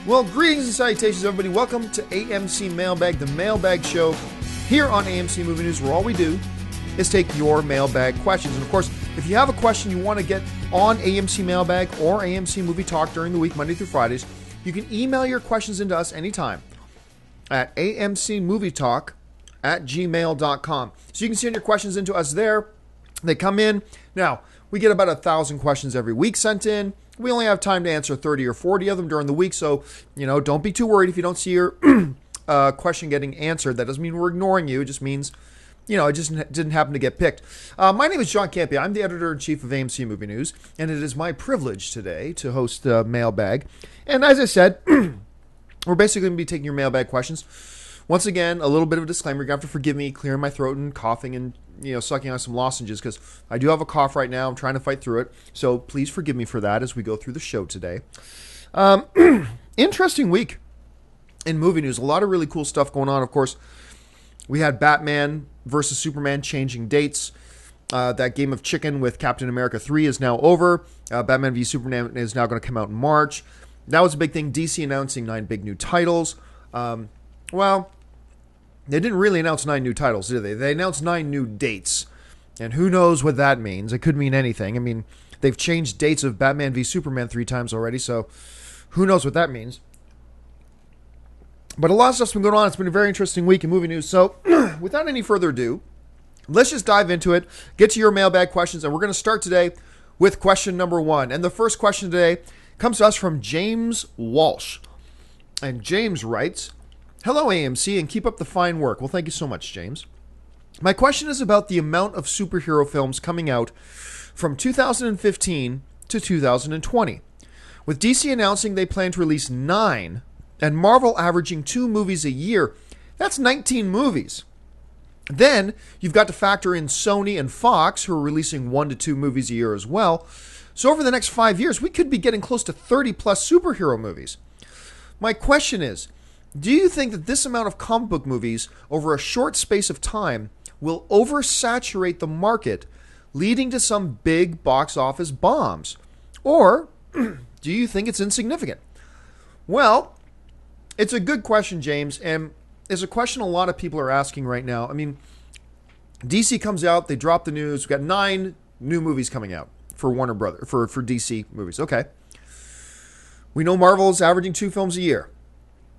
Well, greetings and salutations, everybody. Welcome to AMC Mailbag, the mailbag show here on AMC Movie News, where all we do is take your mailbag questions. And of course, if you have a question you want to get on AMC Mailbag or AMC Movie Talk during the week, Monday through Fridays, you can email your questions into us anytime at amcmovietalk@gmail.com. So you can send your questions into us there. They come in. Now, we get about 1,000 questions every week sent in. We only have time to answer 30 or 40 of them during the week, so, don't be too worried if you don't see your question getting answered. That doesn't mean we're ignoring you. It just means, it just didn't happen to get picked. My name is John Campea. I'm the editor-in-chief of AMC Movie News, and it is my privilege today to host Mailbag. And as I said, we're basically going to be taking your mailbag questions. Once again, a little bit of a disclaimer. You're going to have to forgive me clearing my throat and coughing and, sucking on some lozenges because I do have a cough right now. I'm trying to fight through it. So please forgive me for that as we go through the show today. Interesting week in movie news. A lot of really cool stuff going on. Of course, we had Batman versus Superman changing dates. That game of chicken with Captain America 3 is now over. Batman v Superman is now going to come out in March. That was a big thing. DC announcing 9 big new titles. Well, they didn't really announce 9 new titles, did they? They announced 9 new dates. And who knows what that means? It could mean anything. I mean, they've changed dates of Batman v Superman 3 times already, so who knows what that means. But a lot of stuff's been going on. It's been a very interesting week in movie news. So, without any further ado, let's just dive into it, get to your mailbag questions, and we're going to start today with question number 1. And the first question today comes to us from James Walsh. And James writes, "Hello, AMC, and keep up the fine work." Well, thank you so much, James. My question is about the amount of superhero films coming out from 2015 to 2020. With DC announcing they plan to release 9 and Marvel averaging 2 movies a year, that's 19 movies. Then you've got to factor in Sony and Fox, who are releasing 1 to 2 movies a year as well. So over the next 5 years, we could be getting close to 30 plus superhero movies. My question is, do you think that this amount of comic book movies over a short space of time will oversaturate the market, leading to some big box office bombs? Or do you think it's insignificant? Well, it's a good question, James, and it's a question a lot of people are asking right now. I mean, DC comes out, they drop the news, we've got 9 new movies coming out for Warner Brothers, for DC movies. Okay. We know Marvel's averaging 2 films a year.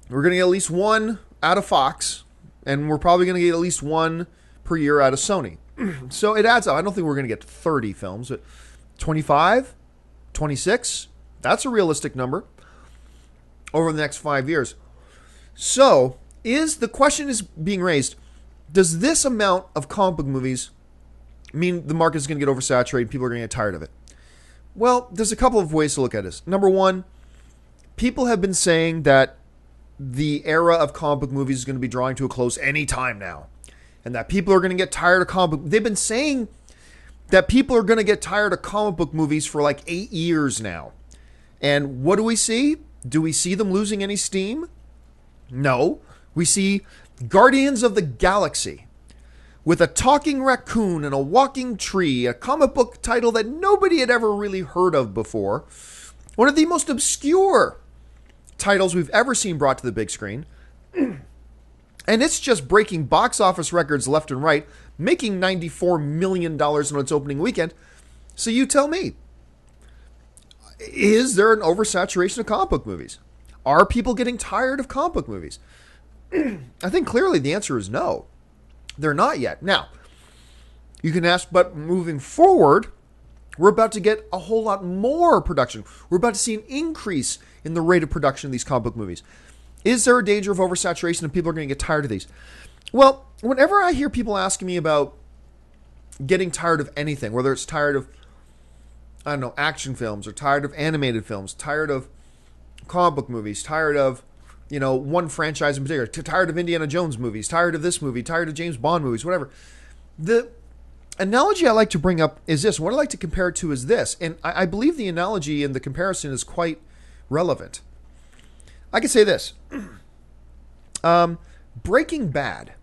We're going to get at least 1 out of Fox, and we're probably going to get at least 1 per year out of Sony. So it adds up. I don't think we're going to get 30 films, but 25, 26, that's a realistic number over the next 5 years. So the question is being raised, does this amount of comic book movies mean the market is going to get oversaturated, people are going to get tired of it? Well, there's a couple of ways to look at this. Number one, people have been saying that the era of comic book movies is going to be drawing to a close any time now, and that people are going to get tired of comic book. They've been saying that people are going to get tired of comic book movies for like 8 years now. And what do we see? Do we see them losing any steam? No. We see Guardians of the Galaxy with a talking raccoon and a walking tree, a comic book title that nobody had ever really heard of before. One of the most obscure titles we've ever seen brought to the big screen. And it's just breaking box office records left and right, making $94 million on its opening weekend. So you tell me, is there an oversaturation of comic book movies? Are people getting tired of comic book movies? I think clearly the answer is no. They're not yet. Now, you can ask, but moving forward, we're about to get a whole lot more production. We're about to see an increase in the rate of production of these comic book movies. Is there a danger of oversaturation and people are going to get tired of these? Well, whenever I hear people asking me about getting tired of anything, whether it's tired of, action films, or tired of animated films, tired of comic book movies, tired of, one franchise in particular, tired of Indiana Jones movies, tired of this movie, tired of James Bond movies, whatever. The analogy I like to bring up is this. What I like to compare it to is this. And I believe the analogy and the comparison is quite relevant. I could say this. Breaking Bad,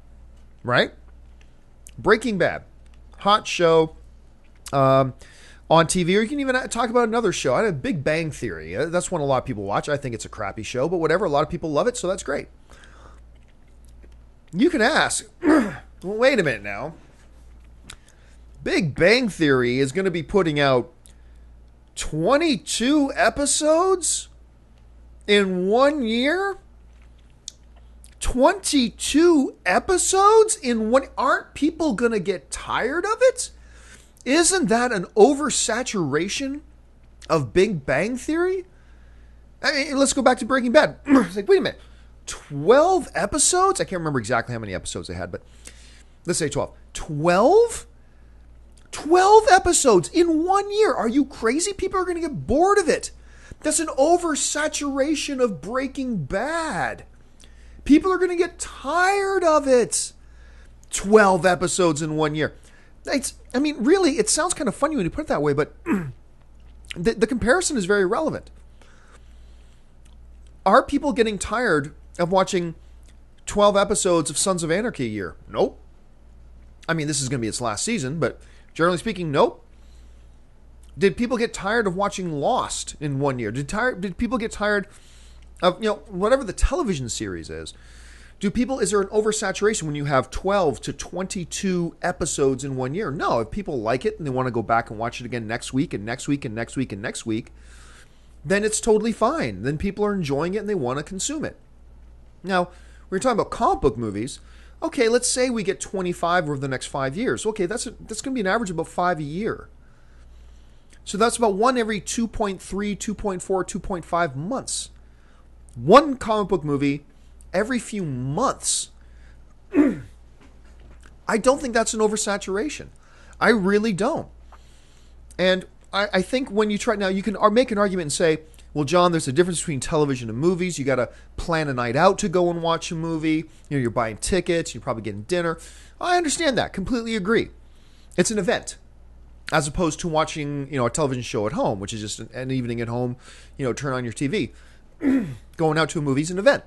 right? Breaking Bad. Hot show. On on TV, or you can even talk about another show. I had Big Bang Theory. That's one a lot of people watch. I think it's a crappy show, but whatever. A lot of people love it, so that's great. You can ask, well, wait a minute now. Big Bang Theory is going to be putting out 22 episodes in 1 year? 22 episodes in one? Aren't people going to get tired of it? Isn't that an oversaturation of Big Bang Theory? I mean, let's go back to Breaking Bad. It's like, wait a minute. 12 episodes? I can't remember exactly how many episodes they had, but let's say 12. 12? 12 episodes in 1 year. Are you crazy? People are going to get bored of it. That's an oversaturation of Breaking Bad. People are going to get tired of it. 12 episodes in 1 year. Really, it sounds kind of funny when you put it that way, but the comparison is very relevant. Are people getting tired of watching 12 episodes of Sons of Anarchy a year? Nope. I mean, this is going to be its last season, but generally speaking, nope. Did people get tired of watching Lost in 1 year? Did people get tired of, whatever the television series is? Is there an oversaturation when you have 12 to 22 episodes in 1 year? No. If people like it and they want to go back and watch it again next week and next week and next week and next week, then it's totally fine. Then people are enjoying it and they want to consume it. Now, we're talking about comic book movies. Okay, let's say we get 25 over the next 5 years. Okay, that's going to be an average of about 5 a year. So that's about one every 2.3, 2.4, 2.5 months. One comic book movie every few months. I don't think that's an oversaturation. I really don't. And I think when you try now, you can make an argument and say, well, John, there's a difference between television and movies. You got to plan a night out to go and watch a movie. You're buying tickets. You're probably getting dinner. I understand that. Completely agree. It's an event, as opposed to watching, a television show at home, which is just an evening at home. Turn on your TV. Going out to a movie is an event.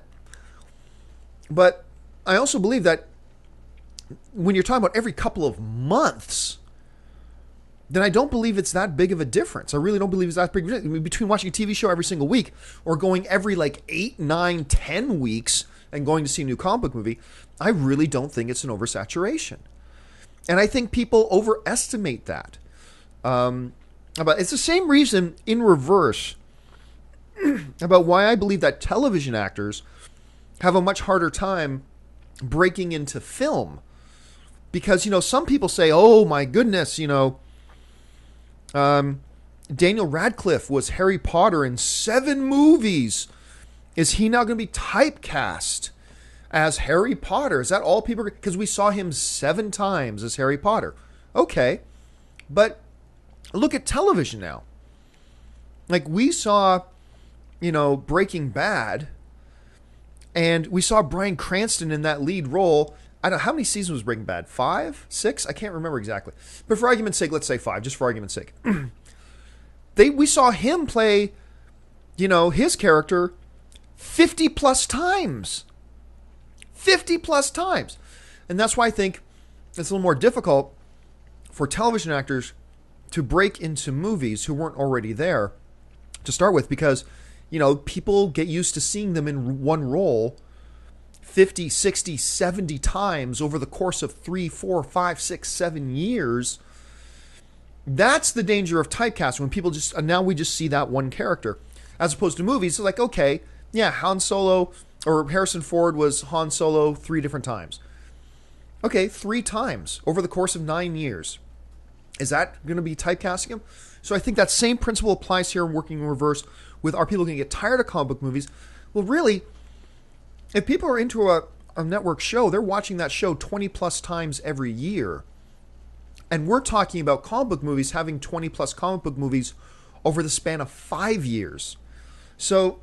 But I also believe that when you're talking about every couple of months, then I don't believe it's that big of a difference. I really don't believe it's that big of a difference. Between watching a TV show every single week or going every 8, 9, 10 weeks and going to see a new comic book movie, I really don't think it's an oversaturation. And I think people overestimate that. But it's the same reason in reverse about why I believe that television actors have a much harder time breaking into film. Because, some people say, oh my goodness, Daniel Radcliffe was Harry Potter in 7 movies. Is he now going to be typecast as Harry Potter? Is that all people... Because we saw him 7 times as Harry Potter. Okay. But look at television now. We saw, Breaking Bad... And we saw Bryan Cranston in that lead role. I don't know, how many seasons was Breaking Bad? 5? 6? I can't remember exactly. But for argument's sake, let's say 5, just for argument's sake. We saw him play, his character 50 plus times. 50 plus times. And that's why I think it's a little more difficult for television actors to break into movies who weren't already there to start with, because people get used to seeing them in one role 50, 60, 70 times over the course of 3, 4, 5, 6, 7 years. That's the danger of typecasting, when people now we just see that one character. As opposed to movies, it's okay, yeah, Han Solo or Harrison Ford was Han Solo 3 different times. Okay, 3 times over the course of 9 years. Is that going to be typecasting him? So I think that same principle applies here, working in reverse with, are people going to get tired of comic book movies? Well, really, if people are into a network show, they're watching that show 20 plus times every year. And we're talking about comic book movies having 20 plus comic book movies over the span of 5 years. So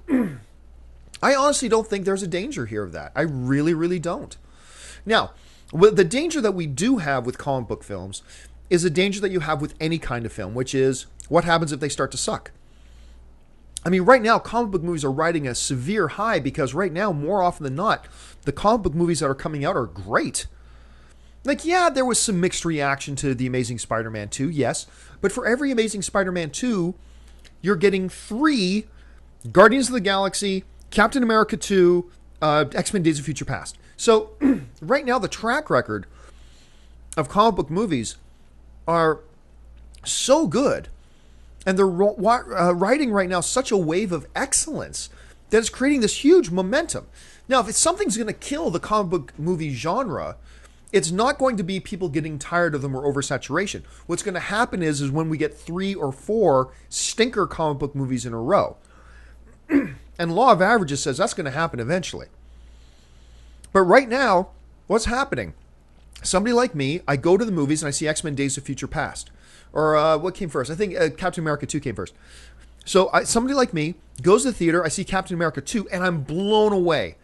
I honestly don't think there's a danger here of that. I really, really don't. Now, the danger that we do have with comic book films is a danger that you have with any kind of film, which is what happens if they start to suck. I mean, right now, comic book movies are riding a severe high because right now, more often than not, the comic book movies that are coming out are great. Like, yeah, there was some mixed reaction to The Amazing Spider-Man 2, yes. But for every Amazing Spider-Man 2, you're getting 3 Guardians of the Galaxy, Captain America 2, X-Men Days of Future Past. So, right now, the track record of comic book movies are so good. And they're riding right now such a wave of excellence that it's creating this huge momentum. Now, if something's going to kill the comic book movie genre, it's not going to be people getting tired of them or oversaturation. What's going to happen is when we get 3 or 4 stinker comic book movies in a row. And law of averages says that's going to happen eventually. But right now, what's happening? Somebody like me, I go to the movies and I see X-Men Days of Future Past. Or what came first? I think Captain America 2 came first. So somebody like me goes to the theater, I see Captain America 2, and I'm blown away.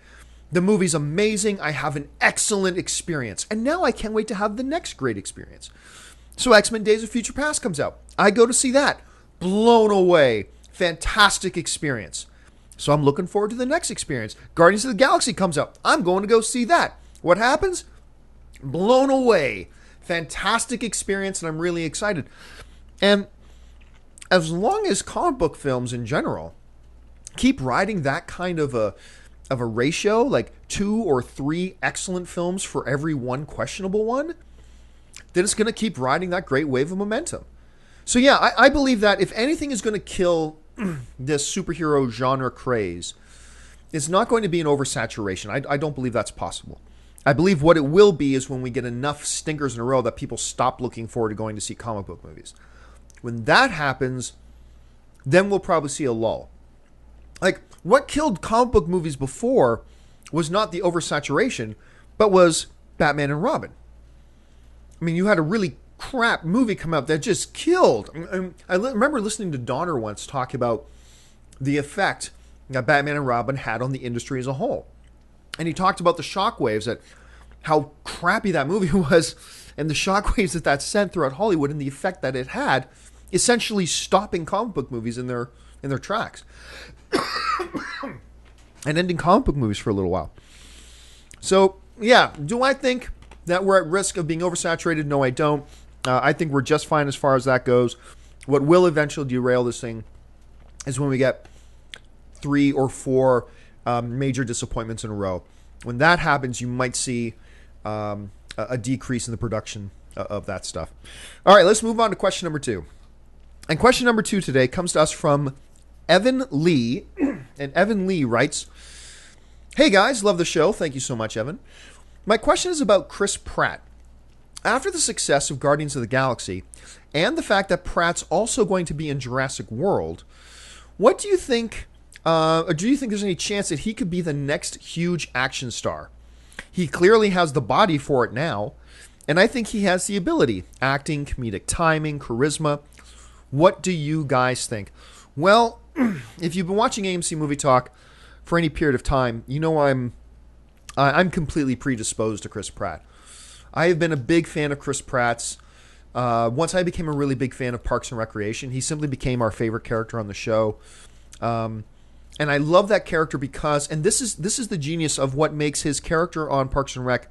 The movie's amazing. I have an excellent experience. And now I can't wait to have the next great experience. So X-Men Days of Future Past comes out. I go to see that. Blown away. Fantastic experience. So I'm looking forward to the next experience. Guardians of the Galaxy comes out. I'm going to go see that. What happens? Blown away. Fantastic experience, and I'm really excited. And as long as comic book films in general keep riding that kind of a ratio, like 2 or 3 excellent films for every 1 questionable one, then it's going to keep riding that great wave of momentum. So yeah, I believe that if anything is going to kill this superhero genre craze, it's not going to be an oversaturation. I don't believe that's possible. I believe what it will be is when we get enough stinkers in a row that people stop looking forward to going to see comic book movies. When that happens, then we'll probably see a lull. Like, what killed comic book movies before was not the oversaturation, but was Batman and Robin. I mean, you had a really crap movie come out that just killed. I remember listening to Donner once talk about the effect that Batman and Robin had on the industry as a whole. And he talked about the shockwaves, that how crappy that movie was, and the shockwaves that sent throughout Hollywood, and the effect that it had, essentially stopping comic book movies in their tracks, and ending comic book movies for a little while. So yeah, do I think that we're at risk of being oversaturated? No, I don't. I think we're just fine as far as that goes. What will eventually derail this thing is when we get 3 or 4 major disappointments in a row. When that happens, you might see a decrease in the production of that stuff. All right, let's move on to question number 2. And question number 2 today comes to us from Evan Lee. And Evan Lee writes, "Hey guys, love the show. Thank you so much, Evan. My question is about Chris Pratt. After the success of Guardians of the Galaxy and the fact that Pratt's also going to be in Jurassic World, what do you think, or do you think there's any chance that he could be the next huge action star? He clearly has the body for it now, and I think he has the ability, acting, comedic timing, charisma. What do you guys think?" Well, if you've been watching AMC Movie Talk for any period of time, you know I'm completely predisposed to Chris Pratt. I have been a big fan of Chris Pratt's. Once I became a really big fan of Parks and Recreation, he simply became our favorite character on the show. And I love that character because, and this is the genius of what makes his character on Parks and Rec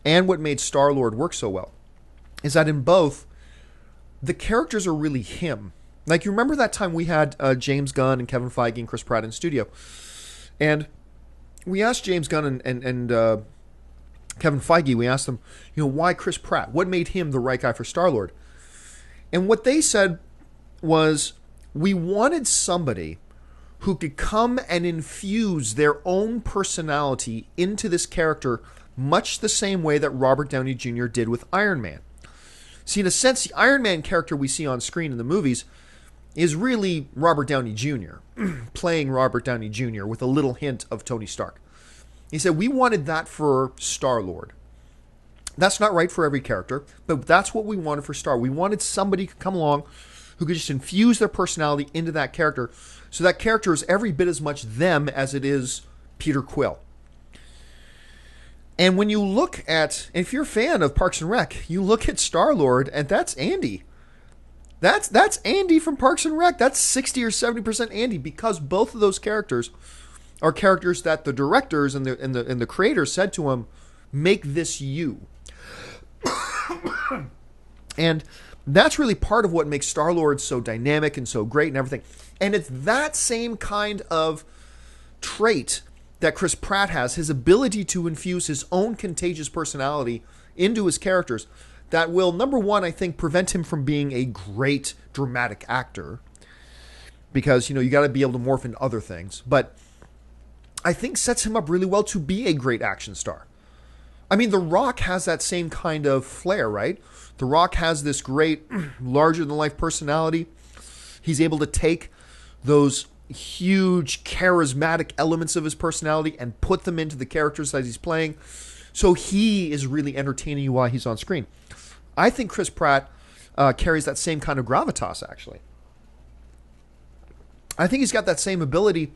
and what made Star-Lord work so well, is that in both, the characters are really him. Like, you remember that time we had James Gunn and Kevin Feige and Chris Pratt in studio, and we asked James Gunn and Kevin Feige, we asked them, why Chris Pratt? What made him the right guy for Star-Lord? And what they said was, we wanted somebody who could come and infuse their own personality into this character much the same way that Robert Downey Jr. did with Iron Man. See, in a sense, the Iron Man character we see on screen in the movies is really Robert Downey Jr., playing Robert Downey Jr. with a little hint of Tony Stark. He said, we wanted that for Star-Lord. That's not right for every character, but that's what we wanted for Star. We wanted somebody to come along who could just infuse their personality into that character, so that character is every bit as much them as it is Peter Quill. And when you look at, if you're a fan of Parks and Rec, you look at Star-Lord, and that's Andy. That's Andy from Parks and Rec. That's 60 or 70% Andy, because both of those characters are characters that the directors and the creators said to him, make this you. And that's really part of what makes Star-Lord so dynamic and so great and everything. And it's that same kind of trait that Chris Pratt has, his ability to infuse his own contagious personality into his characters, that will, number one, I think, prevent him from being a great dramatic actor. Because, you got to be able to morph into other things. But I think sets him up really well to be a great action star. I mean, The Rock has that same kind of flair, right? The Rock has this great, larger-than-life personality. He's able to take those huge, charismatic elements of his personality and put them into the characters that he's playing. So he is really entertaining you while he's on screen. I think Chris Pratt carries that same kind of gravitas, actually. I think he's got that same ability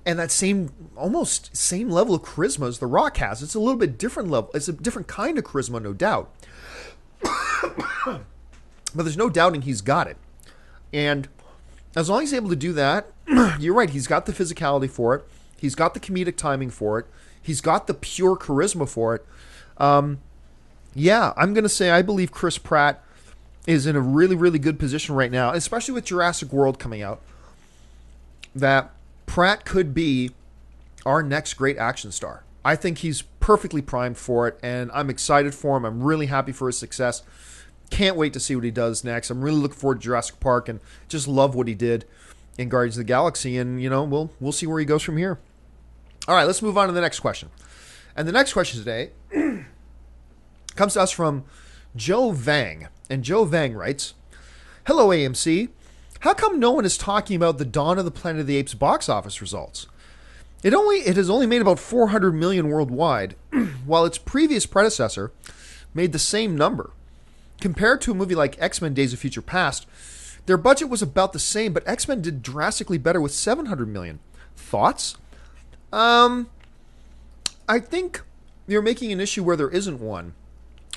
and that almost same level of charisma as The Rock has. It's a little bit different level. It's a different kind of charisma, no doubt. But there's no doubting he's got it. And as long as he's able to do that, you're right, he's got the physicality for it. He's got the comedic timing for it. He's got the pure charisma for it. Yeah, I'm going to say I believe Chris Pratt is in a really, really good position right now, especially with Jurassic World coming out, that Pratt could be our next great action star. I think he's perfectly primed for it, and I'm excited for him. I'm really happy for his success. Can't wait to see what he does next. I'm really looking forward to Jurassic Park and just love what he did in Guardians of the Galaxy, and, we'll see where he goes from here. All right, let's move on to the next question. And the next question today comes to us from Joe Vang. And Joe Vang writes, "Hello, AMC. How come no one is talking about the Dawn of the Planet of the Apes box office results? It has only made about $400 million worldwide, while its previous predecessor made the same number. Compared to a movie like X-Men Days of Future Past, their budget was about the same, but X-Men did drastically better with $700 million. Thoughts?" I think you're making an issue where there isn't one.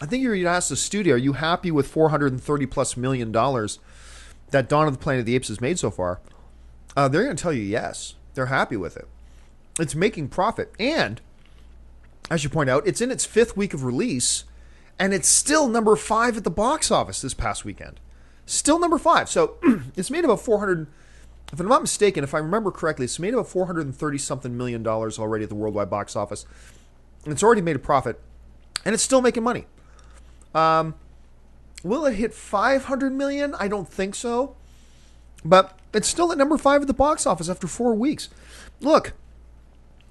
I think you'd ask the studio, are you happy with $430+ million that Dawn of the Planet of the Apes has made so far? They're going to tell you yes. They're happy with it. It's making profit. And, I should point out, it's in its 5th week of release, and it's still number 5 at the box office this past weekend. Still number 5. So, it's made about 400, if I'm not mistaken, if I remember correctly, it's made about $430-something million already at the worldwide box office. And it's already made a profit, and it's still making money. Will it hit $500 million? I don't think so. But it's still at number 5 at the box office after 4 weeks. Look,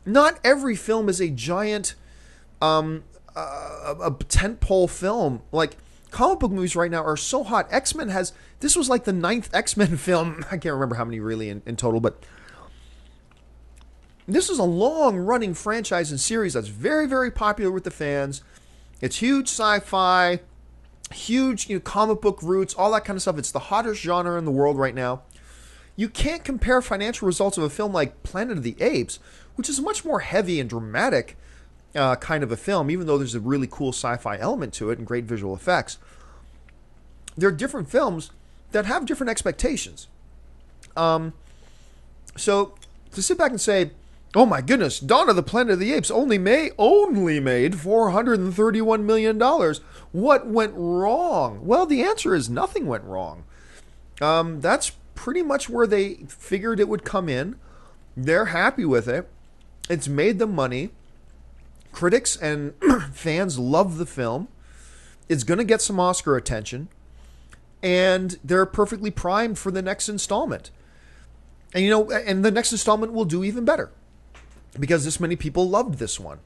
not every film is a giant a tentpole film. Like, comic book movies right now are so hot. This was like the 9th X-Men film. I can't remember how many really in total, but this is a long-running franchise and series that's very, very popular with the fans. It's huge sci-fi, huge comic book roots, all that kind of stuff. It's the hottest genre in the world right now. You can't compare financial results of a film like Planet of the Apes, which is a much more heavy and dramatic kind of a film, even though there's a really cool sci-fi element to it and great visual effects. There are different films that have different expectations. So to sit back and say, oh my goodness, Dawn of the Planet of the Apes only made $431 million. What went wrong? Well, the answer is nothing went wrong. That's pretty much where they figured it would come in. They're happy with it. It's made them money. Critics and fans love the film. It's going to get some Oscar attention. And they're perfectly primed for the next installment. And and the next installment will do even better, because this many people loved this one.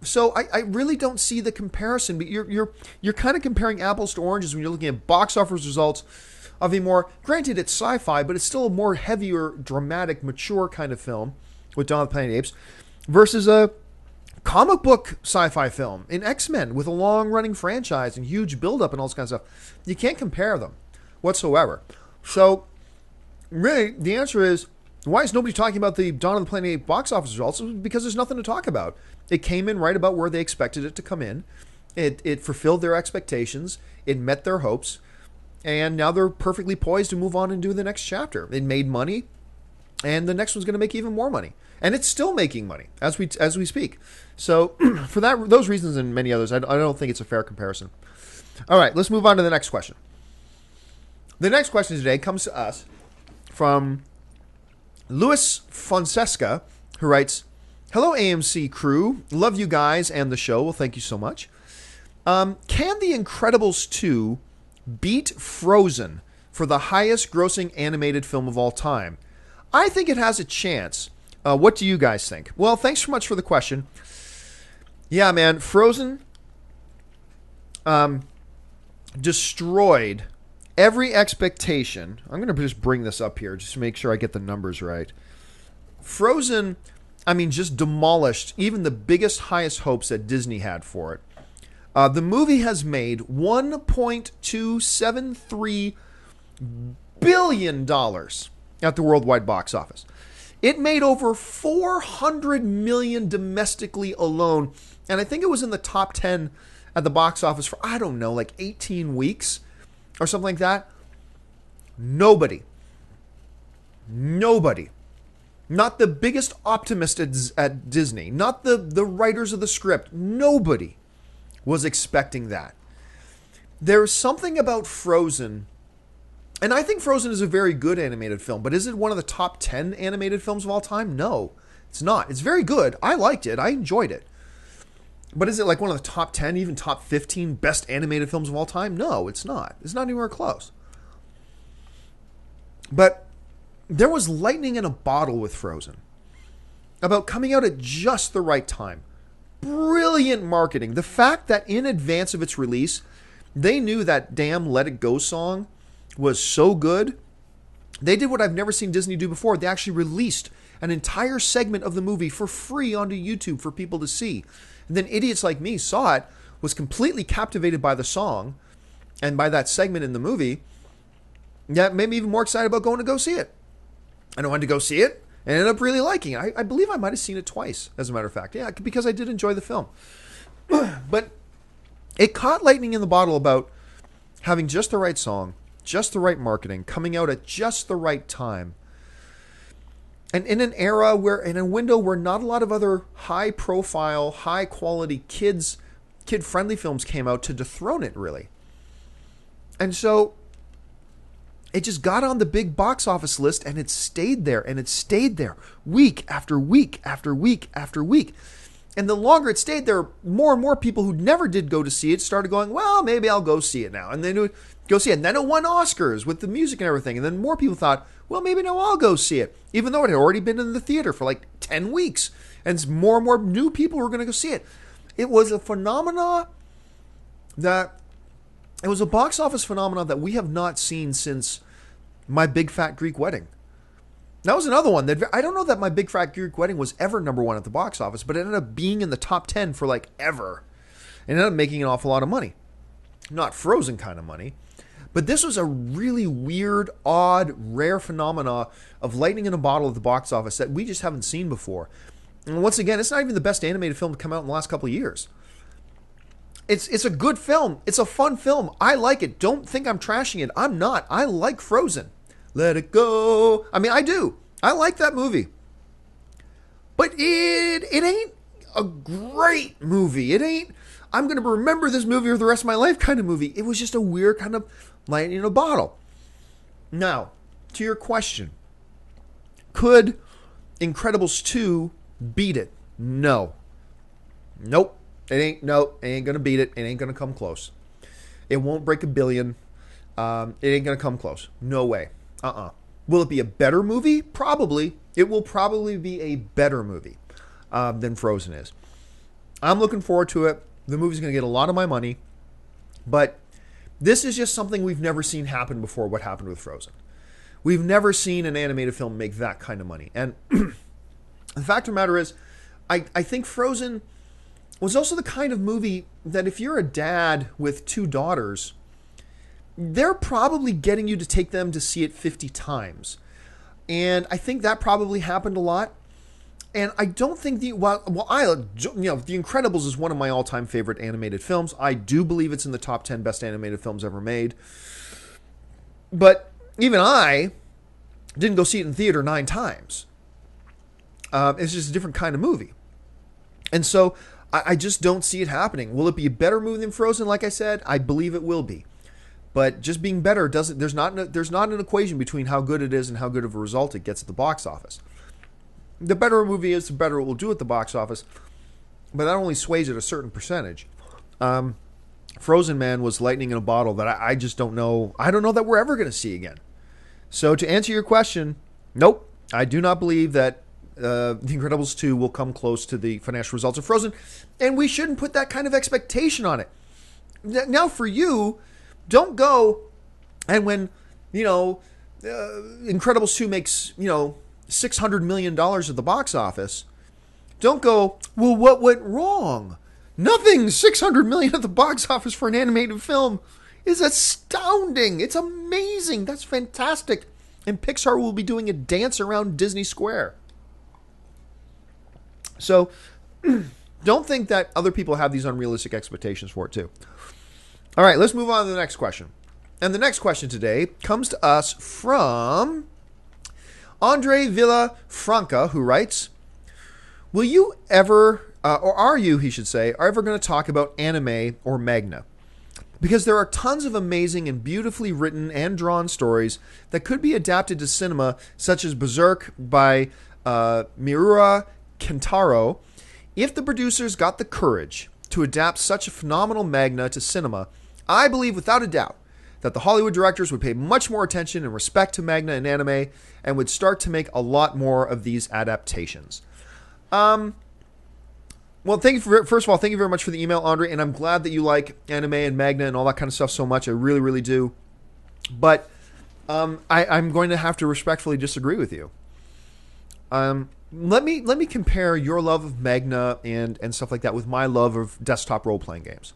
So I really don't see the comparison. But you're kind of comparing apples to oranges when you're looking at box office results of a more, granted it's sci-fi, but it's still a more heavier, dramatic, mature kind of film with Dawn of the Planet of the Apes versus a comic book sci-fi film in X-Men with a long-running franchise and huge build-up and all this kind of stuff. You can't compare them whatsoever. So really, the answer is, why is nobody talking about the Dawn of the Planet of the Apes box office results? Because there's nothing to talk about. It came in right about where they expected it to come in. It fulfilled their expectations. It met their hopes. And now they're perfectly poised to move on and do the next chapter. It made money. and the next one's going to make even more money, and it's still making money as we speak. So for those reasons and many others, I don't think it's a fair comparison. All right, let's move on to the next question. The next question today comes to us from Luis Fonseca, who writes, "Hello, AMC crew. Love you guys and the show." Well, thank you so much. Can The Incredibles 2 beat Frozen for the highest grossing animated film of all time? I think it has a chance. What do you guys think? Well, thanks so much for the question. Yeah, man, Frozen destroyed every expectation. I'm going to just bring this up here just to make sure I get the numbers right. Frozen, just demolished even the biggest, highest hopes that Disney had for it. The movie has made $1.273 billion at the worldwide box office. It made over $400 million domestically alone, and I think it was in the top 10 at the box office for, I don't know, like 18 weeks or something like that. Nobody, not the biggest optimist at Disney, not the writers of the script, nobody was expecting that. There's something about Frozen, and I think Frozen is a very good animated film, but is it one of the top 10 animated films of all time? No, it's not. It's very good. I liked it. I enjoyed it. But is it like one of the top 10, even top 15 best animated films of all time? No, it's not. It's not anywhere close. But there was lightning in a bottle with Frozen about coming out at just the right time. Brilliant marketing. The fact that in advance of its release, they knew that damn Let It Go song was so good. They did what I've never seen Disney do before. They actually released an entire segment of the movie for free onto YouTube for people to see. And then idiots like me saw it, was completely captivated by the song and by that segment in the movie. That made me even more excited about going to go see it. And I wanted to go see it and ended up really liking it. I believe I might have seen it twice, as a matter of fact. Yeah, because I did enjoy the film. But it caught lightning in the bottle about having just the right song, just the right marketing, coming out at just the right time. And in an era in a window where not a lot of other high-profile, high-quality kid-friendly films came out to dethrone it, really. And so it just got on the big box office list, and it stayed there, week after week after week after week. And the longer it stayed there, more and more people who never did go to see it started going, well, maybe I'll go see it now. And then it would go see it. And then it won Oscars with the music and everything. And then more people thought, well, maybe now I'll go see it. Even though it had already been in the theater for like 10 weeks. And more and more new people were going to go see it. It was a phenomenon it was a box office phenomenon that we have not seen since My Big Fat Greek Wedding. That was another one that I don't know that My Big Fat Greek Wedding was ever number one at the box office, but it ended up being in the top 10 for like ever. It ended up making an awful lot of money. Not Frozen kind of money. But this was a really weird, odd, rare phenomena of lightning in a bottle at the box office that we just haven't seen before. And once again, it's not even the best animated film to come out in the last couple of years. It's a good film. It's a fun film. I like it. Don't think I'm trashing it. I'm not. I like Frozen. Let it go. I do. I like that movie. But it ain't a great movie. It ain't, I'm going to remember this movie for the rest of my life kind of movie. It was just a weird kind of lightning in a bottle. Now, to your question. Could Incredibles 2 beat it? No. Nope. It ain't going to beat it. It ain't going to come close. It won't break $1 billion. It ain't going to come close. No way. Will it be a better movie? Probably. It will probably be a better movie than Frozen is. I'm looking forward to it. The movie's going to get a lot of my money. But this is just something we've never seen happen before, what happened with Frozen. We've never seen an animated film make that kind of money. And the fact of the matter is, I think Frozen was also the kind of movie that if you're a dad with 2 daughters, they're probably getting you to take them to see it 50 times. And I think that probably happened a lot. And I don't think The Incredibles is one of my all-time favorite animated films. I do believe it's in the top 10 best animated films ever made. But even I Didn't go see it in theater 9 times. It's just a different kind of movie. And so I just don't see it happening. Will it be a better movie than Frozen? Like I said, I believe it will be. But just being better doesn't. There's not an equation between how good it is and how good of a result it gets at the box office. The better a movie is, the better it will do at the box office. But that only sways it a certain percentage. Frozen, man, was lightning in a bottle that I just don't know. I don't know that we're ever going to see again. So to answer your question, nope. I do not believe that The Incredibles 2 will come close to the financial results of Frozen, and we shouldn't put that kind of expectation on it. Now, for you, don't go and when, Incredibles 2 makes, $600 million at the box office, don't go, well, what went wrong? Nothing. $600 million at the box office for an animated film is astounding. It's amazing. That's fantastic. And Pixar will be doing a dance around Disney Square. So don't think that other people have these unrealistic expectations for it too. All right, let's move on to the next question. And the next question today comes to us from Andre Villafranca, who writes, will you ever, or are you, he should say, are ever going to talk about anime or manga? Because there are tons of amazing and beautifully written and drawn stories that could be adapted to cinema, such as Berserk by Miura Kentaro. If the producers got the courage to adapt such a phenomenal manga to cinema, I believe without a doubt that the Hollywood directors would pay much more attention and respect to manga and anime and would start to make a lot more of these adaptations. Well, first of all, thank you very much for the email, Andre, and I'm glad that you like anime and manga and all that kind of stuff so much. I really, really do. But I'm going to have to respectfully disagree with you. Let me compare your love of manga and stuff like that with my love of desktop role-playing games.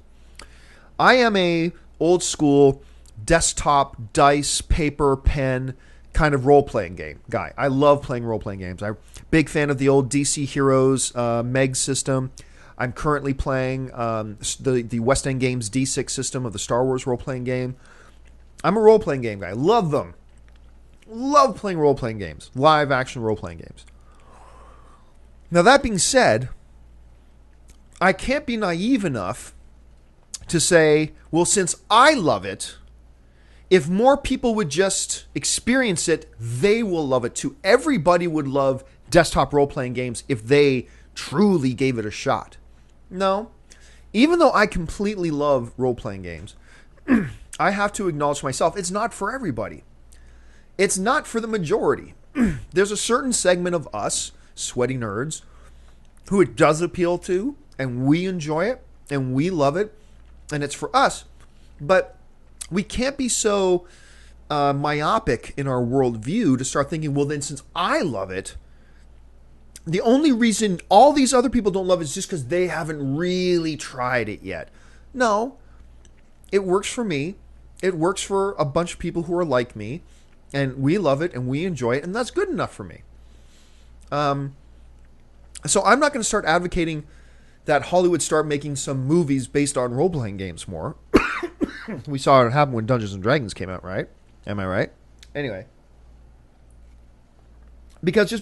I am a old school desktop, dice, paper, pen kind of role-playing game guy. I love playing role-playing games. I'm a big fan of the old DC Heroes Meg system. I'm currently playing the West End Games D6 system of the Star Wars role-playing game. I'm a role-playing game guy. Love them. Love playing role-playing games. Live-action role-playing games. Now, that being said, I can't be naive enough to say, well, since I love it, if more people would just experience it, they will love it too. Everybody would love desktop role-playing games if they truly gave it a shot. No. Even though I completely love role-playing games, I have to acknowledge myself, it's not for everybody. It's not for the majority. There's a certain segment of us, sweaty nerds, who it does appeal to, and we enjoy it, and we love it, and it's for us. But we can't be so myopic in our worldview to start thinking, well, then since I love it, the only reason all these other people don't love it is just because they haven't really tried it yet. No, it works for me. It works for a bunch of people who are like me, and we love it and we enjoy it, and that's good enough for me. So I'm not going to start advocating that Hollywood start making some movies based on role-playing games more. We saw it happen when Dungeons & Dragons came out, right? Am I right? Anyway. Because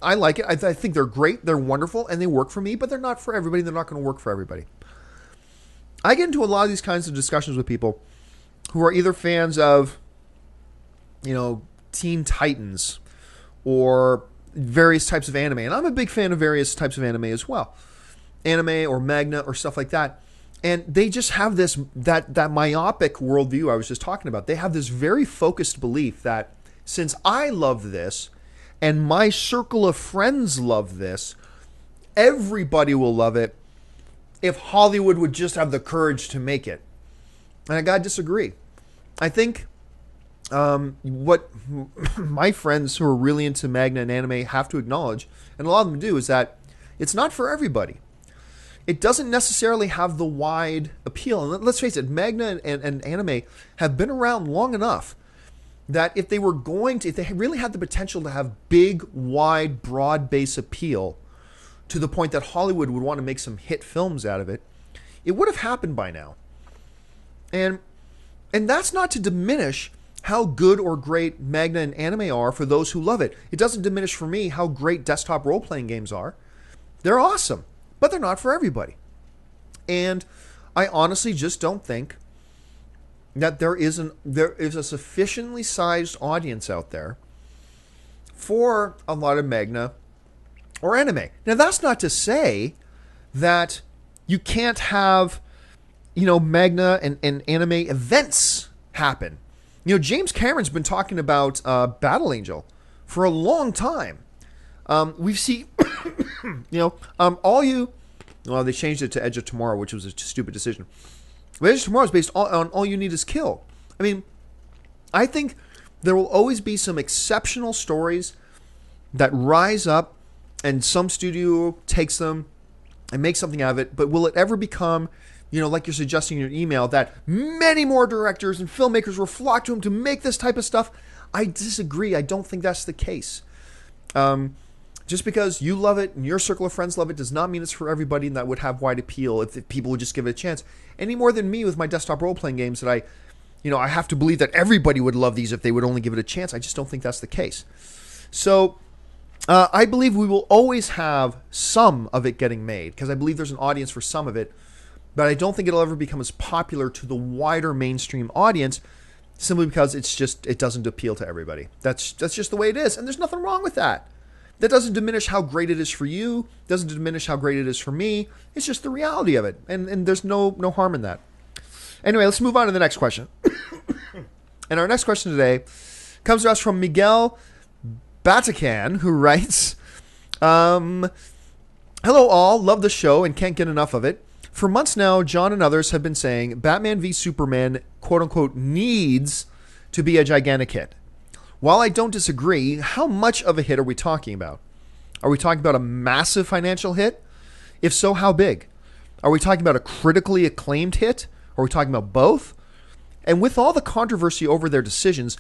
I like it. I think they're great. They're wonderful. And they work for me. But they're not for everybody. They're not going to work for everybody. I get into a lot of these kinds of discussions with people who are either fans of, Teen Titans or various types of anime. And I'm a big fan of various types of anime as well. Anime or manga or stuff like that. And they just have that myopic worldview I was just talking about. They have this very focused belief that since I love this and my circle of friends love this, everybody will love it if Hollywood would just have the courage to make it. And I gotta disagree. I think what my friends who are really into manga and anime have to acknowledge, and a lot of them do, is that it's not for everybody. It doesn't necessarily have the wide appeal. And let's face it, manga and anime have been around long enough that if they really had the potential to have big, wide, broad base appeal to the point that Hollywood would want to make some hit films out of it, it would have happened by now. And that's not to diminish how good or great manga and anime are for those who love it. It doesn't diminish for me how great desktop role-playing games are. They're awesome, but they're not for everybody. And I honestly just don't think that there is a sufficiently sized audience out there for a lot of manga or anime. Now, that's not to say that you can't have, manga and anime events happen. James Cameron's been talking about Battle Angel for a long time. We've seen, well, they changed it to Edge of Tomorrow, which was a stupid decision. But Edge of Tomorrow is based on All You Need Is Kill. I mean, I think there will always be some exceptional stories that rise up and some studio takes them and makes something out of it. But will it ever become, like you're suggesting in your email, that many more directors and filmmakers will flock to him to make this type of stuff? I disagree. I don't think that's the case. Just because you love it and your circle of friends love it does not mean it's for everybody, and that would have wide appeal if people would just give it a chance. Any more than me with my desktop role-playing games that I have to believe that everybody would love these if they would only give it a chance. I just don't think that's the case. So I believe we will always have some of it getting made because I believe there's an audience for some of it, but I don't think it'll ever become as popular to the wider mainstream audience simply because it doesn't appeal to everybody. That's just the way it is, and there's nothing wrong with that. That doesn't diminish how great it is for you. Doesn't diminish how great it is for me. It's just the reality of it. And there's no harm in that. Anyway, let's move on to the next question. And our next question today comes to us from Miguel Batacan, who writes, hello all, love the show and can't get enough of it. For months now, John and others have been saying Batman v Superman, quote unquote, needs to be a gigantic hit. While I don't disagree, how much of a hit are we talking about? Are we talking about a massive financial hit? If so, how big? Are we talking about a critically acclaimed hit? Are we talking about both? And with all the controversy over their decisions,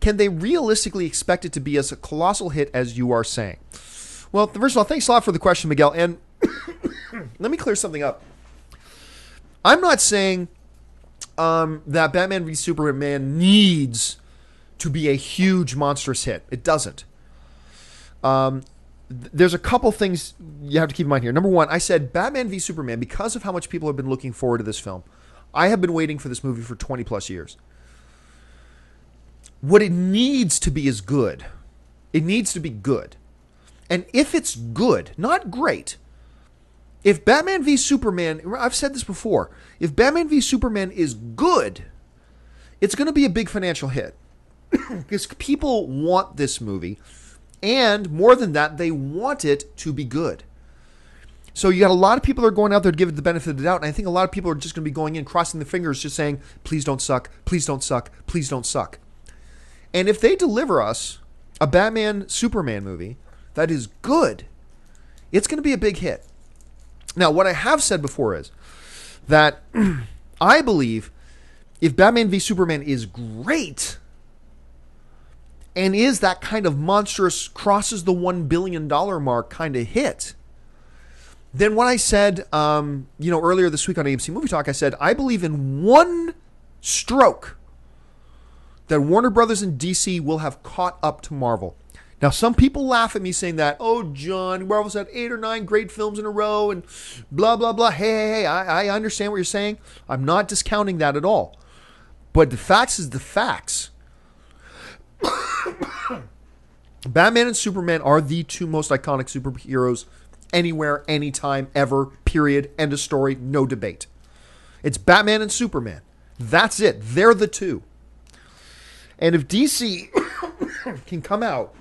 can they realistically expect it to be as a colossal hit as you are saying? Well, first of all, thanks a lot for the question, Miguel. And let me clear something up. I'm not saying that Batman v Superman needs to be a huge, monstrous hit. It doesn't. There's a couple things you have to keep in mind here. Number one, I said Batman v Superman, because of how much people have been looking forward to this film. I have been waiting for this movie for 20 plus years. What it needs to be is good. It needs to be good. And if it's good, not great, if Batman v Superman, I've said this before, if Batman v Superman is good, it's going to be a big financial hit. Because people want this movie, and more than that, they want it to be good. So you got a lot of people that are going out there to give it the benefit of the doubt, and I think a lot of people are just going to be going in, crossing their fingers, just saying, please don't suck, please don't suck, please don't suck. And if they deliver us a Batman Superman movie that is good, it's going to be a big hit. Now, what I have said before is that I believe if Batman v Superman is great and is that kind of monstrous, crosses the $1 billion mark kind of hit, then what I said, earlier this week on AMC Movie Talk, I said, I believe in one stroke that Warner Brothers and DC will have caught up to Marvel. Now, some people laugh at me saying that, oh, John, Marvel's had 8 or 9 great films in a row and blah, blah, blah. Hey, I understand what you're saying. I'm not discounting that at all. But the facts is the facts. Batman and Superman are the two most iconic superheroes anywhere, anytime, ever, period, end of story, no debate. It's Batman and Superman. That's it. They're the two. And if DC can come out,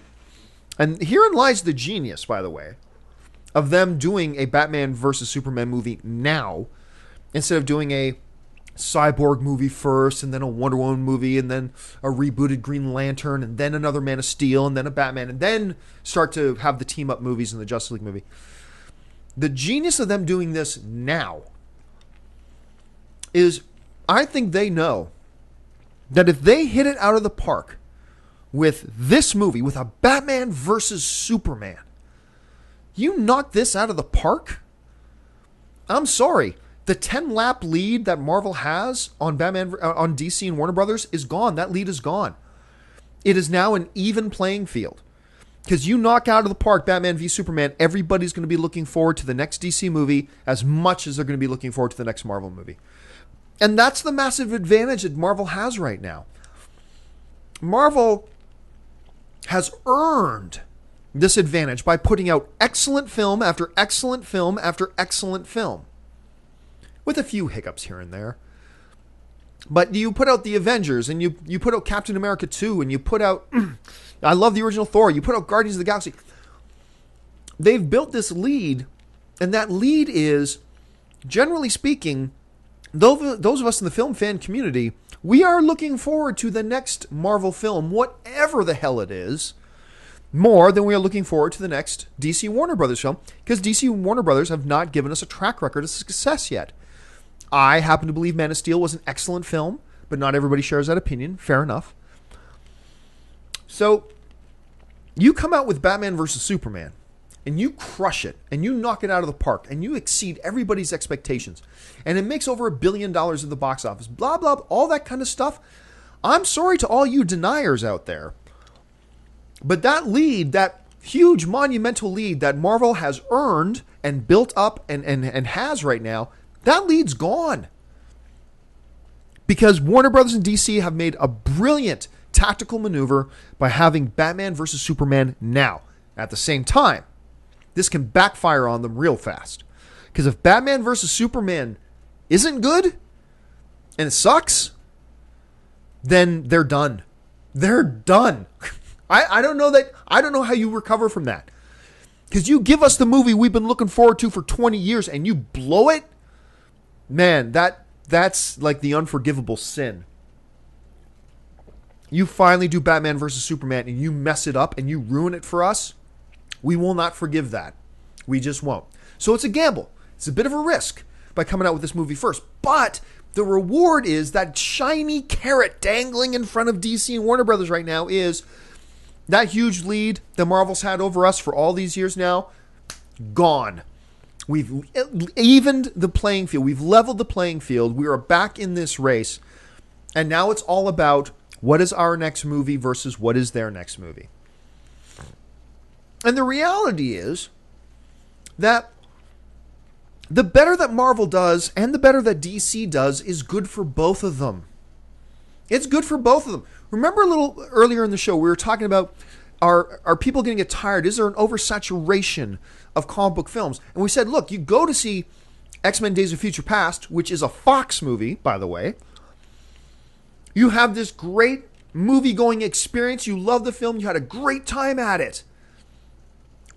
and herein lies the genius, by the way, of them doing a Batman versus Superman movie now, instead of doing a Cyborg movie first, and then a Wonder Woman movie, and then a rebooted Green Lantern, and then another Man of Steel, and then a Batman, and then start to have the team-up movies in the Justice League movie. The genius of them doing this now is, I think they know that if they hit it out of the park with this movie, with a Batman versus Superman, you knock this out of the park, I'm sorry. The 10-lap lead that Marvel has on Batman, on DC and Warner Brothers is gone. That lead is gone. It is now an even playing field. Because you knock out of the park Batman v Superman, everybody's going to be looking forward to the next DC movie as much as they're going to be looking forward to the next Marvel movie. And that's the massive advantage that Marvel has right now. Marvel has earned this advantage by putting out excellent film after excellent film after excellent film. With a few hiccups here and there. But you put out the Avengers, and you put out Captain America 2, and you put out... I love the original Thor. You put out Guardians of the Galaxy. They've built this lead, and that lead is, generally speaking, those of us in the film fan community, we are looking forward to the next Marvel film, whatever the hell it is, more than we are looking forward to the next DC Warner Brothers film, because DC and Warner Brothers have not given us a track record of success yet. I happen to believe Man of Steel was an excellent film, but not everybody shares that opinion. Fair enough. So, you come out with Batman vs. Superman, and you crush it, and you knock it out of the park, and you exceed everybody's expectations, and it makes over $1 billion at the box office, blah, blah, all that kind of stuff. I'm sorry to all you deniers out there, but that lead, that huge monumental lead that Marvel has earned and built up and has right now, that lead's gone. Because Warner Brothers and DC have made a brilliant tactical maneuver by having Batman vs. Superman now. At the same time, this can backfire on them real fast. Because if Batman vs. Superman isn't good, and it sucks, then they're done. They're done. I don't know how you recover from that. Because you give us the movie we've been looking forward to for 20 years and you blow it, man, that's like the unforgivable sin. You finally do Batman vs. Superman and you mess it up and you ruin it for us, we will not forgive that. We just won't. So it's a gamble. It's a bit of a risk by coming out with this movie first. But the reward is that shiny carrot dangling in front of DC and Warner Brothers right now is that huge lead that Marvel's had over us for all these years now, gone. We've evened the playing field. We've leveled the playing field. We are back in this race. And now it's all about what is our next movie versus what is their next movie. And the reality is that the better that Marvel does and the better that DC does is good for both of them. It's good for both of them. Remember a little earlier in the show, we were talking about are people going to get tired? Is there an oversaturation of comic book films? And we said, look, you go to see X-Men Days of Future Past, which is a Fox movie, by the way. You have this great movie-going experience. You love the film. You had a great time at it.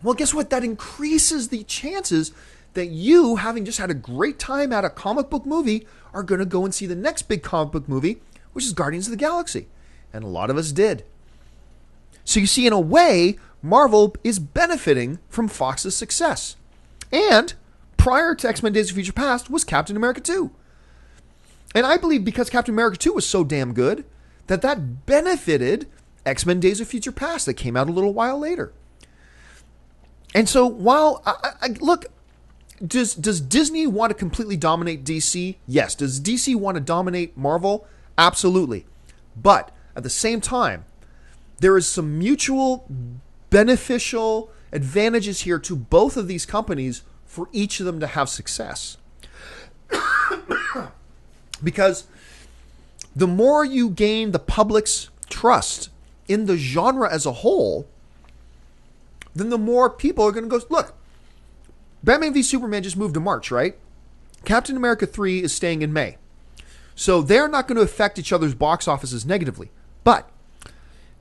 Well, guess what? That increases the chances that you, having just had a great time at a comic book movie, are going to go and see the next big comic book movie, which is Guardians of the Galaxy. And a lot of us did. So you see, in a way, Marvel is benefiting from Fox's success. And prior to X-Men Days of Future Past was Captain America 2. And I believe because Captain America 2 was so damn good, that benefited X-Men Days of Future Past that came out a little while later. And so while, look, does Disney want to completely dominate DC? Yes. Does DC want to dominate Marvel? Absolutely. But at the same time, there is some mutual beneficial advantages here to both of these companies for each of them to have success. Because the more you gain the public's trust in the genre as a whole, then the more people are going to go, look, Batman v Superman just moved to March, right? Captain America 3 is staying in May. So they're not going to affect each other's box offices negatively. But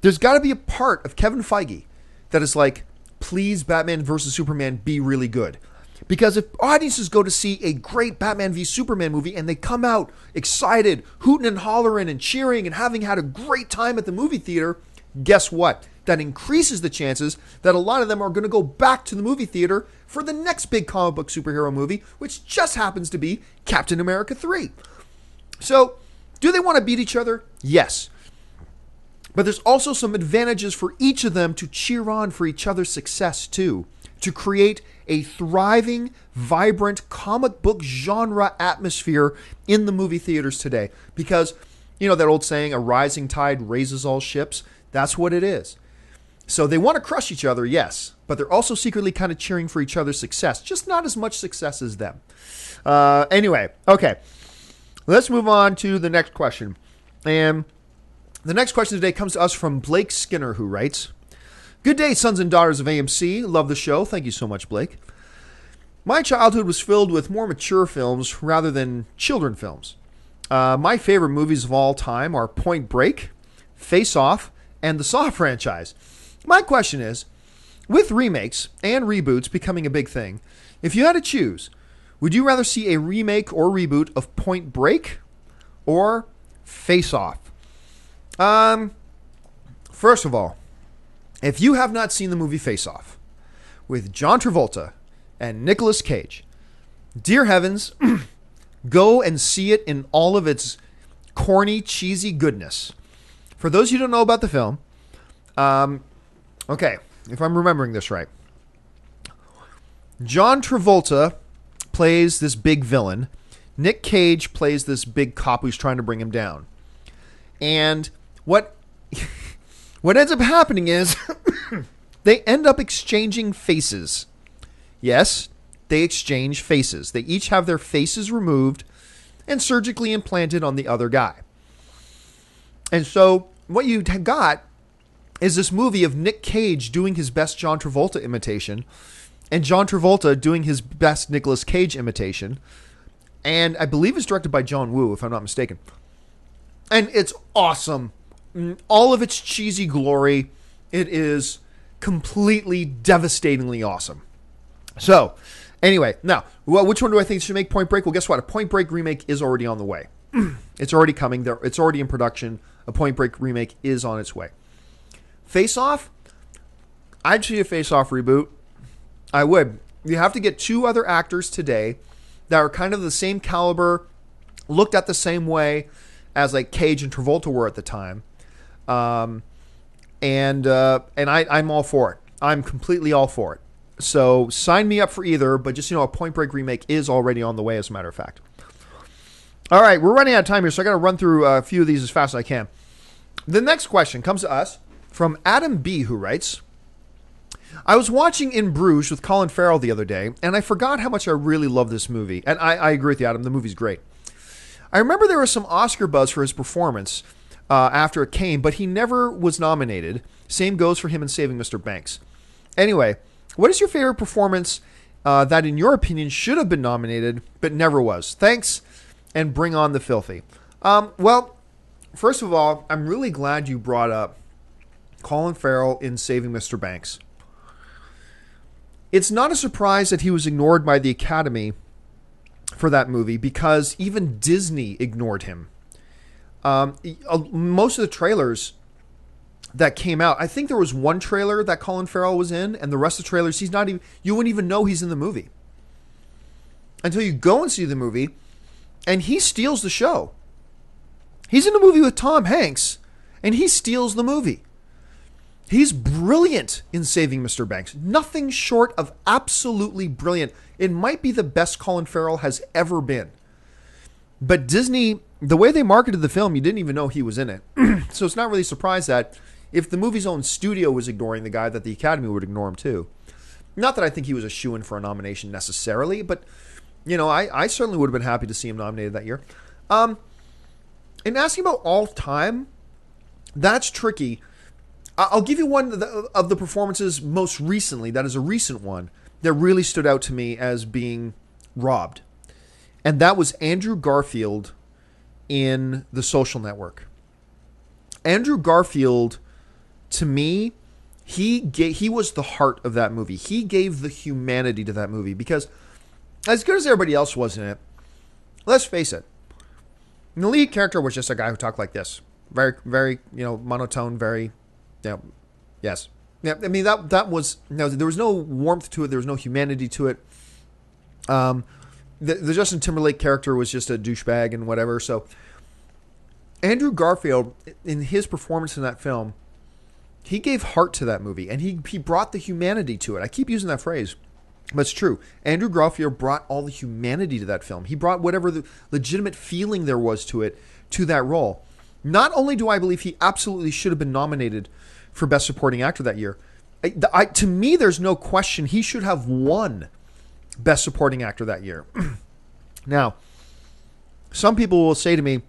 there's got to be a part of Kevin Feige that is like, please, Batman vs. Superman, be really good. Because if audiences go to see a great Batman v Superman movie and they come out excited, hooting and hollering and cheering and having had a great time at the movie theater, guess what? That increases the chances that a lot of them are going to go back to the movie theater for the next big comic book superhero movie, which just happens to be Captain America 3. So, do they want to beat each other? Yes. But there's also some advantages for each of them to cheer on for each other's success too. to create a thriving, vibrant comic book genre atmosphere in the movie theaters today. Because, you know, that old saying, a rising tide raises all ships. That's what it is. So they want to crush each other, yes, but they're also secretly kind of cheering for each other's success, just not as much success as them. Anyway, okay, let's move on to the next question. And the next question today comes to us from Blake Skinner, who writes, "Good day, sons and daughters of AMC. Love the show." Thank you so much, Blake. "My childhood was filled with more mature films rather than children films. My favorite movies of all time are Point Break, Face Off, and the Saw franchise. My question is, with remakes and reboots becoming a big thing, if you had to choose, would you rather see a remake or reboot of Point Break or Face Off?" First of all, if you have not seen the movie Face Off with John Travolta and Nicolas Cage, dear heavens, go and see it in all of its corny, cheesy goodness. For those of you who don't know about the film, okay, if I'm remembering this right, John Travolta plays this big villain. Nick Cage plays this big cop who's trying to bring him down. And what ends up happening is they end up exchanging faces. Yes, they exchange faces. They each have their faces removed and surgically implanted on the other guy. And so what you got is this movie of Nick Cage doing his best John Travolta imitation and John Travolta doing his best Nicolas Cage imitation. And I believe it's directed by John Woo, if I'm not mistaken. And it's awesome. All of its cheesy glory. It is completely, devastatingly awesome. So, anyway, now, which one do I think should make Point Break? Well, guess what? A Point Break remake is already on the way. It's already coming. It's already in production. A Point Break remake is on its way. Face Off? I'd see a Face Off reboot. I would. You have to get two other actors today that are kind of the same caliber, looked at the same way as like Cage and Travolta were at the time. And I'm all for it. I'm completely all for it. So sign me up for either, but just, a Point Break remake is already on the way, as a matter of fact. All right, we're running out of time here, so I got to run through a few of these as fast as I can. The next question comes to us from Adam B., who writes, "I was watching In Bruges with Colin Farrell the other day, and I forgot how much I really love this movie." And I agree with you, Adam. The movie's great. "I remember there was some Oscar buzz for his performance after it came, but he never was nominated. Same goes for him in Saving Mr. Banks. Anyway, what is your favorite performance that, in your opinion, should have been nominated but never was? Thanks, and bring on the filthy." Well, first of all, I'm really glad you brought up Colin Farrell in Saving Mr. Banks. It's not a surprise that he was ignored by the Academy for that movie, because even Disney ignored him. Most of the trailers that came out, I think there was one trailer that Colin Farrell was in, and the rest of the trailers, you wouldn't even know he's in the movie until you go and see the movie, and he steals the show. He's in a movie with Tom Hanks, and he steals the movie. He's brilliant in Saving Mr. Banks. Nothing short of absolutely brilliant. It might be the best Colin Farrell has ever been. But Disney, the way they marketed the film, you didn't even know he was in it. So it's not really a surprise that if the movie's own studio was ignoring the guy, that the Academy would ignore him too. Not that I think he was a shoo-in for a nomination necessarily, but, I certainly would have been happy to see him nominated that year. In asking about all time, that's tricky. I'll give you one of the performances most recently, that is a recent one, that really stood out to me as being robbed. And that was Andrew Garfield in The Social Network. Andrew Garfield, to me, he was the heart of that movie. He gave the humanity to that movie, because as good as everybody else was in it, let's face it, the lead character was just a guy who talked like this. Very, very, monotone, very... Yeah. Yes. Yeah. I mean, that was, there was no warmth to it. There was no humanity to it. The Justin Timberlake character was just a douchebag and whatever. So Andrew Garfield, in his performance in that film, he gave heart to that movie, and he brought the humanity to it. I keep using that phrase, but it's true. Andrew Garfield brought all the humanity to that film. He brought whatever the legitimate feeling there was to it, to that role. Not only do I believe he absolutely should have been nominated for Best Supporting Actor that year, to me, there's no question he should have won Best Supporting Actor that year. Now, some people will say to me,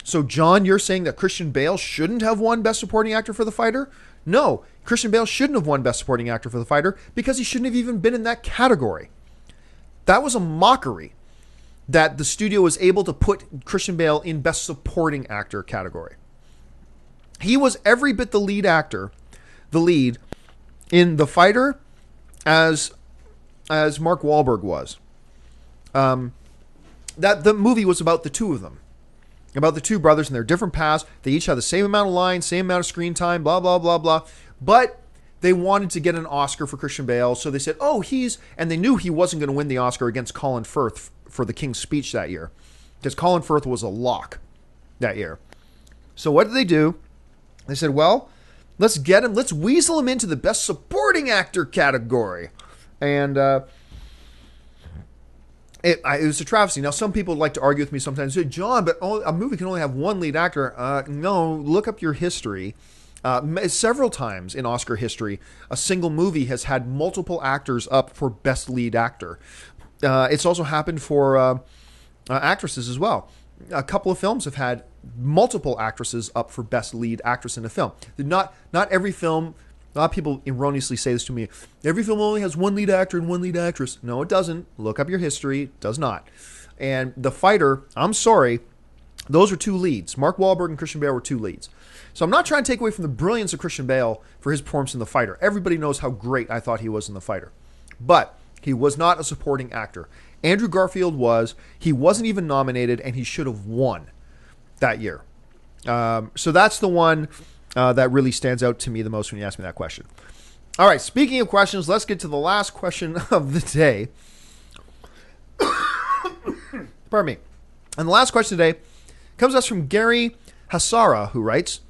so John, you're saying that Christian Bale shouldn't have won Best Supporting Actor for The Fighter? No, Christian Bale shouldn't have won Best Supporting Actor for The Fighter because he shouldn't have even been in that category. That was a mockery that the studio was able to put Christian Bale in Best Supporting Actor category. He was every bit the lead in The Fighter as Mark Wahlberg was. That the movie was about the two of them, about the two brothers and their different paths. They each had the same amount of lines, same amount of screen time, blah, blah, blah, blah. But they wanted to get an Oscar for Christian Bale, so they said, and they knew he wasn't going to win the Oscar against Colin Firth for The King's Speech that year, because Colin Firth was a lock that year. So what did they do? They said, well, let's weasel him into the Best Supporting Actor category. And it was a travesty. Now, some people like to argue with me sometimes, say, John, but a movie can only have one lead actor. No, look up your history. Several times in Oscar history, a single movie has had multiple actors up for Best Lead Actor. It's also happened for actresses as well. A couple of films have had multiple actresses up for Best Lead Actress in a film. Not every film. A lot of people erroneously say this to me. Every film only has one lead actor and one lead actress. No, it doesn't. Look up your history. It does not. And The Fighter, I'm sorry, those were two leads. Mark Wahlberg and Christian Bale were two leads. So I'm not trying to take away from the brilliance of Christian Bale for his performance in The Fighter. Everybody knows how great I thought he was in The Fighter. But he was not a supporting actor. Andrew Garfield was. He wasn't even nominated, and he should have won that year. So that's the one that really stands out to me the most when you ask me that question. All right, speaking of questions, let's get to the last question of the day. Pardon me. And the last question today comes to us from Gary Hassara, who writes,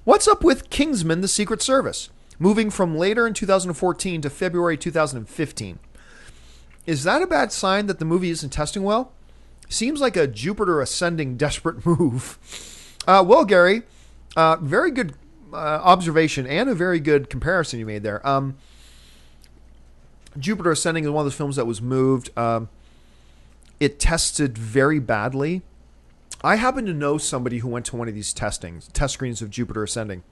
what's up with Kingsman, The Secret Service, moving from later in 2014 to February 2015? Is that a bad sign that the movie isn't testing well? Seems like a Jupiter ascending desperate move. Well, Gary, very good observation and a very good comparison you made there. Jupiter Ascending is one of those films that was moved. It tested very badly. I happen to know somebody who went to one of these test screenings of Jupiter Ascending,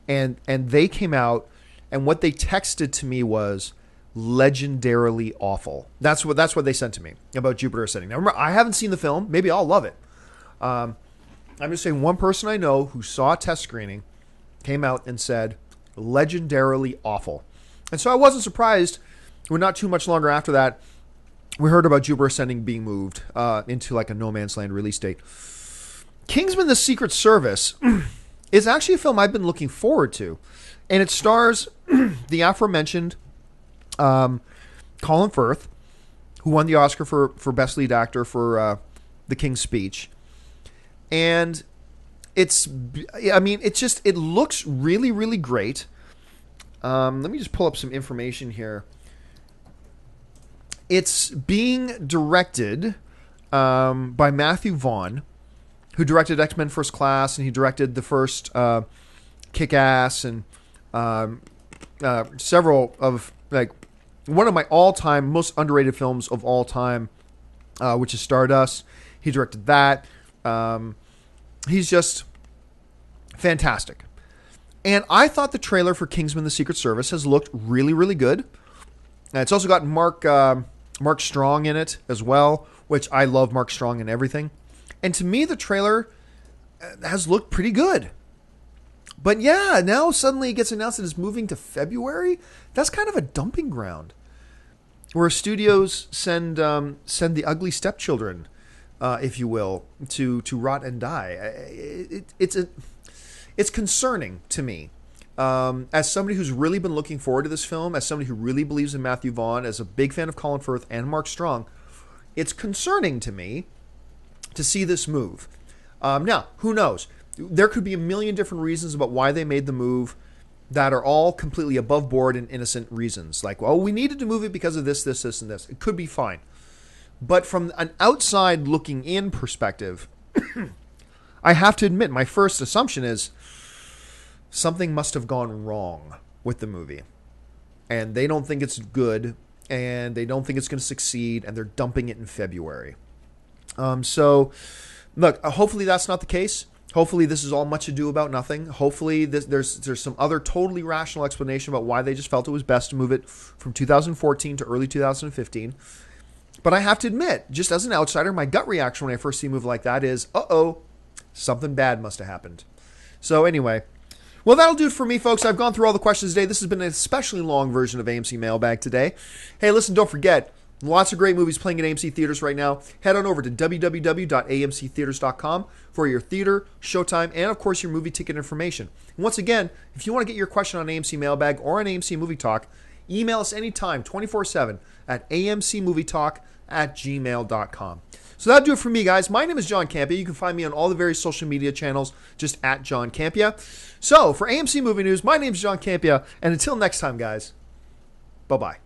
and they came out, and what they texted to me was legendarily awful. That's what they sent to me about Jupiter Ascending. Now, remember, I haven't seen the film. Maybe I'll love it. I'm just saying one person I know who saw a test screening came out and said legendarily awful. And so I wasn't surprised when not too much longer after that, we heard about Jupiter Ascending being moved into like a no man's land release date. Kingsman: The Secret Service is actually a film I've been looking forward to. And it stars the aforementioned Colin Firth, who won the Oscar for Best Lead Actor for The King's Speech. And it looks really, really great. Let me just pull up some information here. It's being directed by Matthew Vaughn, who directed X-Men First Class, and he directed the first Kick-Ass and several of, like, one of my all-time most underrated films of all time, which is Stardust. He directed that. He's just fantastic. And I thought the trailer for Kingsman: The Secret Service has looked really, really good. And it's also got Mark Strong in it as well, which I love Mark Strong in everything. And to me, the trailer has looked pretty good. But yeah, now suddenly it gets announced that it's moving to February. That's kind of a dumping ground where studios send the ugly stepchildren, if you will, to rot and die. It's concerning to me. As somebody who's really been looking forward to this film, as somebody who really believes in Matthew Vaughn, as a big fan of Colin Firth and Mark Strong, it's concerning to me to see this move. Now, who knows? There could be a million different reasons about why they made the move. that are all completely above board and innocent reasons. Like, well, we needed to move it because of this, this, this, and this. It could be fine. But from an outside looking in perspective, I have to admit, my first assumption is something must have gone wrong with the movie. And they don't think it's good, and they don't think it's going to succeed, and they're dumping it in February. So, look, hopefully that's not the case. Hopefully this is all much ado about nothing. Hopefully there's some other totally rational explanation about why they just felt it was best to move it from 2014 to early 2015. But I have to admit, just as an outsider, my gut reaction when I first see a move like that is, uh-oh, something bad must have happened. So anyway, well, that'll do it for me, folks. I've gone through all the questions today. This has been an especially long version of AMC Mailbag today. Hey, listen, don't forget, lots of great movies playing in AMC theaters right now. Head on over to www.amctheaters.com for your theater, showtime, and of course your movie ticket information. And once again, if you want to get your question on AMC Mailbag or on AMC Movie Talk, email us anytime, 24/7 at amcmovietalk@gmail.com. So that'll do it for me, guys. My name is John Campia. You can find me on all the various social media channels, just at John Campia. So for AMC Movie News, my name is John Campia, and until next time, guys, bye-bye.